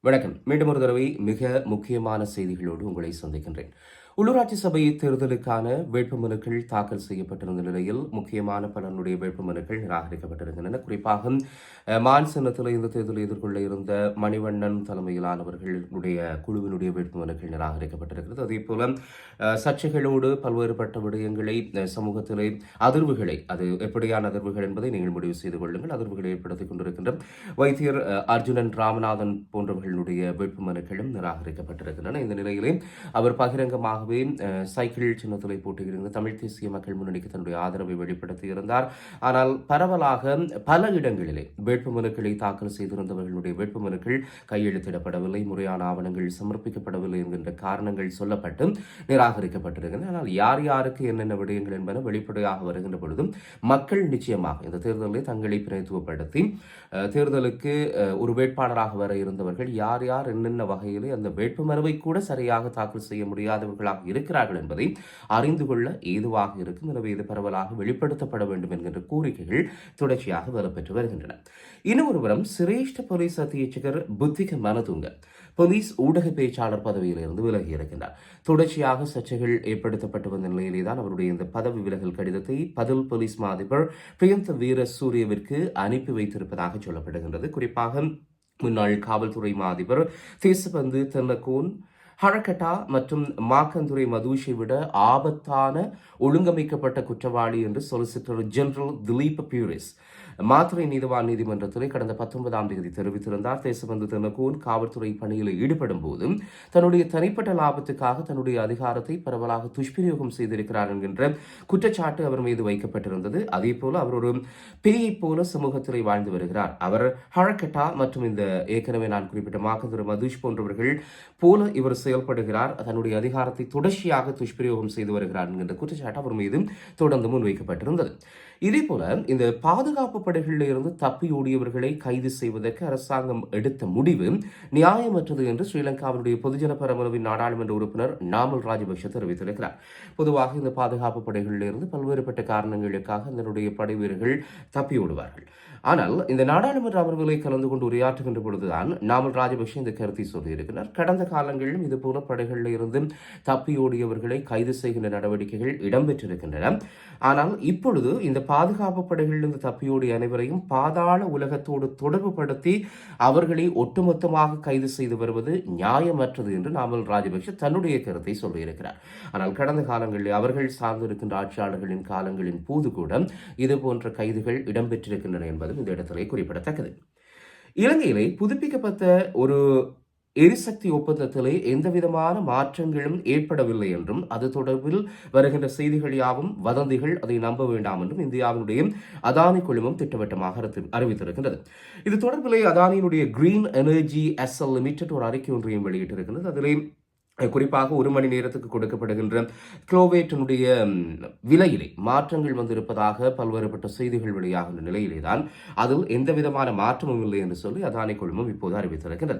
வணக்கம். மீண்டும் ஒரு தடவை மிக முக்கியமான செய்திகளோடு உங்களை சந்திக்கின்றேன். உள்ளூராட்சி சபை தேர்தலுக்கான வேட்புமனுக்கள் தாக்கல் செய்யப்பட்டிருந்த நிலையில் முக்கியமான பலருடைய வேட்புமனுக்கள் நிராகரிக்கப்பட்டிருக்கின்றன. குறிப்பாக மான் சின்னத்தில் இந்த தேர்தலை எதிர்கொள்ள இருந்த மணிவண்ணன் தலைமையிலானவர்களுடைய குழுவினுடைய வேட்புமனுக்கள் நிராகரிக்கப்பட்டிருக்கிறது. அதேபோல சர்ச்சைகளோடு பல்வேறுபட்ட விடயங்களை சமூகத்திலே அதிர்வுகளை, அது எப்படியான அதிர்வுகள் என்பதை நீங்கள் முடிவு செய்து கொள்ளுங்கள், அதிர்வுகளை ஏற்படுத்திக் கொண்டிருக்கின்ற வைத்தியர் அர்ஜுனன் ராமநாதன் போன்றவர்களுடைய வேட்புமனுக்களும் நிராகரிக்கப்பட்டிருக்கின்றன. இந்த நிலையிலே அவர் பகிரங்கமாக சைக்கிள் சின்னத்திலே போட்டியிடுகிற தமிழ் தேசிய மக்கள் முன்னணிக்கு தன்னுடைய ஆதரவை வெளிப்படுத்தியிருந்தார். ஆனால் பரவலாக பல இடங்களிலே வேட்புமனுக்களை தாக்கல் செய்திருந்தவர்களுடைய வேட்புமனுக்கள் கையெழுத்திடப்படவில்லை, முறையான ஆவணங்கள் சமர்ப்பிக்கப்படவில்லை என்கின்ற காரணங்கள் சொல்லப்பட்டு நிராகரிக்கப்பட்டிருக்கின்றன. ஆனால் யார் யாருக்கு என்னென்ன விடயங்கள் என்பன வெளிப்படையாக வருகின்ற பொழுதும் மக்கள் நிச்சயமாக இந்த தேர்தலில் தங்களை பிரதித்துவப்படுத்தி தேர்தலுக்கு ஒரு வேட்பாளராக வர இருந்தவர்கள் யார் யார் என்னென்ன வகையிலே அந்த வேட்புமனுவை கூட சரியாக தாக்கல் செய்ய முடியாதவர்களாக இருக்கிறார்கள் என்பதை அறிந்து கொள்ள ஏதுவாக இருக்கும். எனவே இது பரவலாக வெளிப்படுத்தப்பட வேண்டும் என்கின்ற கோரிக்கைகள் தொடர்ச்சியாக வரப்பெற்று வருகின்றன. இன்னும் ஒருவரும் சிரேஷ்ட போலீஸ் அத்தியட்சகர் புத்திக மனதுங்க போலீஸ் ஊடக பேச்சாளர் பதவியிலிருந்து விலகி இருக்கின்றார். தொடர்ச்சியாக சர்ச்சைகள் ஏற்படுத்தப்பட்டு வந்த நிலையிலேதான் அவருடைய இந்த பதவி விலகல் கடிதத்தை பதில் போலீஸ் மா அதிபர் பிரியந்த வீர சூரியவிற்கு அனுப்பி வைத்திருப்பதாக சொல்லப்படுகின்றது. குறிப்பாக முன்னாள் காவல்துறை மா அதிபர் தேசபந்து தென்னகோன் ஹரகட்டா மற்றும் மாக்கந்துரை மதுஷை விட ஆபத்தான ஒழுங்கமைக்கப்பட்ட குற்றவாளி என்று சொலிசிட்டர் ஜெனரல் திலீப் பியூரிஸ் மாத்திரை நீதிவான் நீதிமன்றத்தில் கடந்த 19ஆம் தேதி தெரிவித்திருந்தார். தேசபந்து தென்னகோன் காவல்துறை பணியில் ஈடுபடும் போது தன்னுடைய தனிப்பட்ட லாபத்துக்காக தன்னுடைய அதிகாரத்தை பரவலாக துஷ்பிரயோகம் செய்திருக்கிறார் என்கின்ற குற்றச்சாட்டு அவர் மீது வைக்கப்பட்டிருந்தது. அதே போல அவர் ஒரு பேயை போல சமூகத்திலே வாழ்ந்து வருகிறார். அவர் ஹரகட்டா மற்றும் இந்த ஏற்கனவே நான் குறிப்பிட்ட மாக்கந்துரை மதுஷ் போன்றவர்கள் போல இவர் செயல்படுகிறார், தன்னுடைய அதிகாரத்தை தொடர்ச்சியாக துஷ்பிரயோகம் செய்து வருகிறார் என்கின்ற குற்றச்சாட்டு அவர் மீது தொடர்ந்து முன்வைக்கப்பட்டிருந்தது. இதேபோல இந்த பாதுகாப்பு படைகளில் இருந்து தப்பியோடியவர்களை கைது செய்வதற்கு அரசாங்கம் எடுத்த முடிவு நியாயமற்றது என்று ஸ்ரீலங்காவினுடைய பொதுஜன பெரமுனவின் நாடாளுமன்ற உறுப்பினர் நாமல் ராஜபக்ஷ தெரிவித்திருக்கிறார். பொதுவாக இந்த பாதுகாப்பு படைகளில் இருந்து பல்வேறுபட்ட காரணங்களுக்காக அதனுடைய படை வீரர்கள் தப்பியோடுவார்கள். ஆனால் இந்த நாடாளுமன்ற அமர்வுகளை கலந்து கொண்டு உரையாற்றுகின்ற பொழுதுதான் நாமல் ராஜபக்ஷ இந்த கருத்தை சொல்லியிருக்கிறார். கடந்த காலங்களிலும் இதுபோல படைகளில் இருந்து தப்பியோடியவர்களை கைது செய்கின்ற நடவடிக்கைகள் இடம்பெற்றிருக்கின்றன. ஆனால் இப்பொழுது இந்த பாதுகாப்பு படைகளிலிருந்து தப்பியோடிய அனைவரையும் பாதாள உலகத்தோடு தொடர்பு படுத்தி அவர்களை ஒட்டுமொத்தமாக கைது செய்து வருவது நியாயமற்றது என்று நாமல் ராஜபக்ஷ தன்னுடைய கருத்தை சொல்லியிருக்கிறார். ஆனால் கடந்த காலங்களில் அவர்கள் சார்ந்திருக்கின்ற ஆட்சியாளர்களின் காலங்களின் போது கூட இதுபோன்ற கைதுகள் இடம்பெற்றிருக்கின்றன என்பதும் இந்த இடத்திலே குறிப்பிடத்தக்கது. இலங்கையிலே புதுப்பிக்கப்பட்ட ஒரு எரிசக்தி ஒப்பந்தத்திலே எந்தவிதமான மாற்றங்களும் ஏற்படவில்லை என்றும் அது தொடர்பில் வருகின்ற செய்திகள் யாவும் வதந்திகள், அதை நம்ப வேண்டாம் என்றும் இந்தியாவினுடைய அதானி குழுமம் திட்டவட்டமாக அறிவித்திருக்கின்றது. இது தொடர்பிலே அதானியினுடைய கிரீன் எனர்ஜி எஸ்எல் லிமிடெட் ஒரு அறிக்கை ஒன்றையும் வெளியிட்டிருக்கிறது. அதிலே குறிப்பாக 1 மணி நேரத்துக்கு கொடுக்கப்படுகின்ற கிலோவேட்டினுடைய விலையிலே மாற்றங்கள் வந்திருப்பதாக பல்வேறுபட்ட செய்திகள் வெளியாகின்ற நிலையிலேதான் அதில் எந்தவிதமான மாற்றமும் இல்லை என்று சொல்லி அதானி குழுமம் இப்போது அறிவித்திருக்கிறது.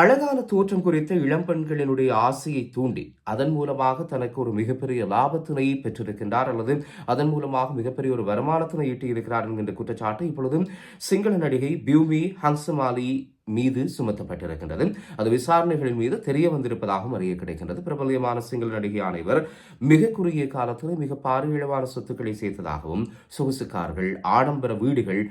அழகான தோற்றம் குறித்த இளம்பெண்களினுடைய ஆசையை தூண்டி அதன் மூலமாக தனக்கு ஒரு மிகப்பெரிய லாபத்தினை பெற்றிருக்கின்றார் அல்லது அதன் மூலமாக மிகப்பெரிய ஒரு வருமானத்தினை ஈட்டியிருக்கிறார் என்கின்ற குற்றச்சாட்டு இப்பொழுதும் சிங்கள நடிகை பியூமி ஹன்சமாலி மீது சுமத்தப்பட்டிருக்கின்றது. அது விசாரணைகளின் மீது தெரிய வந்திருப்பதாகவும் அறிய கிடைக்கின்றது. பிரபலியமான சிங்கள நடிகையான இவர் மிக குறுகிய காலத்தில் மிக பாரியளவான சொத்துக்களை சேர்த்ததாகவும் சொகுசு கார்கள், ஆடம்பர வீடுகள்,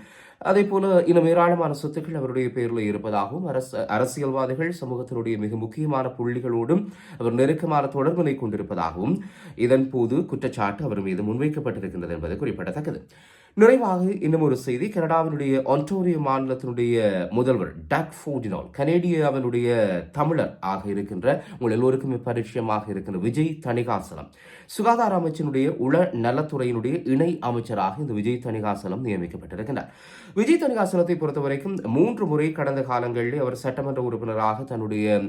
அதே போல இன்னும் ஏராளமான சொத்துக்கள் அவருடைய பெயரில் இருப்பதாகவும் அரசியல்வாதிகள் சமூகத்தினுடைய மிக முக்கியமான புள்ளிகளோடும் அவர் நெருக்கமான தொடர்பினை கொண்டிருப்பதாகவும் இதன் போது குற்றச்சாட்டு அவர் மீது முன்வைக்கப்பட்டிருக்கின்றது என்பது குறிப்பிடத்தக்கது. நிறைவாக இன்னும் ஒரு செய்தி. கனடாவினுடைய ஒன்டாரியோ மாநிலத்தினுடைய முதல்வர் டக் ஃபோர்டினால் கனேடியாவினுடைய தமிழர் ஆக இருக்கின்ற உங்கள் எல்லோருக்குமே பரிச்சயமாக இருக்கின்ற விஜய் தணிகாசலம் சுகாதார அமைச்சினுடைய உள நலத்துறையினுடைய இணை அமைச்சராக இந்த விஜய் தணிகாசலம் நியமிக்கப்பட்டிருக்கின்றார். விஜய் தணிகாசலத்தை பொறுத்தவரைக்கும் 3 முறை கடந்த காலங்களில் அவர் சட்டமன்ற உறுப்பினராக தன்னுடைய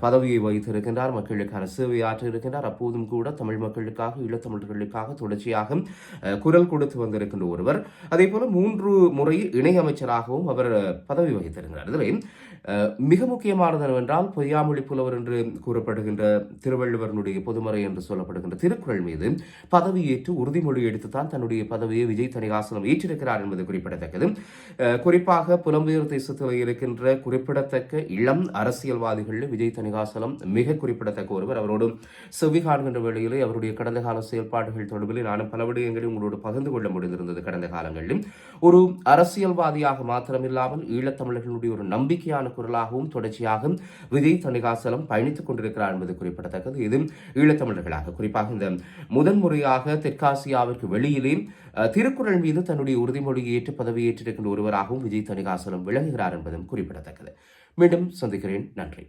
பதவியை வைத்திருக்கின்றார். மக்களுக்கான சேவையாற்ற இருக்கின்றார். அப்போதும் கூட தமிழ் மக்களுக்காக, ஈழத்தமிழர்களுக்காக தொடர்ச்சியாக குரல் கொடுத்து வந்திருக்கின்ற ஒருவர். ஒருவர். அதேபோல 3 முறை இணையமைச்சராகவும் அவர் பதவி வகித்திருக்கிறார். இதில் மிக முக்கியமானது என்னவென்றால், பொய்யாமொழி புலவர் என்று கூறப்படுகின்ற திருவள்ளுவரனுடைய பொதுமறை என்று சொல்லப்படுகின்ற திருக்குறள் மீது பதவியேற்று உறுதிமொழி எடுத்துத்தான் தன்னுடைய பதவியை விஜய் தணிகாசலம் ஏற்றிருக்கிறார் என்பது குறிப்பிடத்தக்கது. குறிப்பாக புலம்பெயர் தேசத்தில் இருக்கின்ற குறிப்பிடத்தக்க இளம் அரசியல்வாதிகளில் விஜய் தணிகாசலம் மிக குறிப்பிடத்தக்க ஒருவர். அவரோடு செவி காண்கின்ற வேளையிலே அவருடைய கடந்த கால செயல்பாடுகள் தொடர்பில் நானும் பல விடயங்களை உங்களோடு பகிர்ந்து கொள்ள முடிந்திருந்தது. கடந்த காலங்களில் ஒரு அரசியல்வாதியாக மாத்திரமில்லாமல் ஈழத்தமிழர்களுடைய ஒரு நம்பிக்கையான குரலாகவும் தொடர்ச்சியாக விஜய் தணிகாசலம் பயணித்துக் கொண்டிருக்கிறார் என்பது குறிப்பிடத்தக்கது. இது ஈழத்தமிழர்களாக குறிப்பாக இந்த முதன்முறையாக தெற்காசியாவிற்கு வெளியிலே திருக்குறள் மீது தன்னுடைய உறுதிமொழியை ஏற்று பதவியேற்றிருக்கின்ற ஒருவராகவும் விஜய் தணிகாசலம் விளங்குகிறார் என்பதும் குறிப்பிடத்தக்கது. மீண்டும் சந்திக்கிறேன். நன்றி.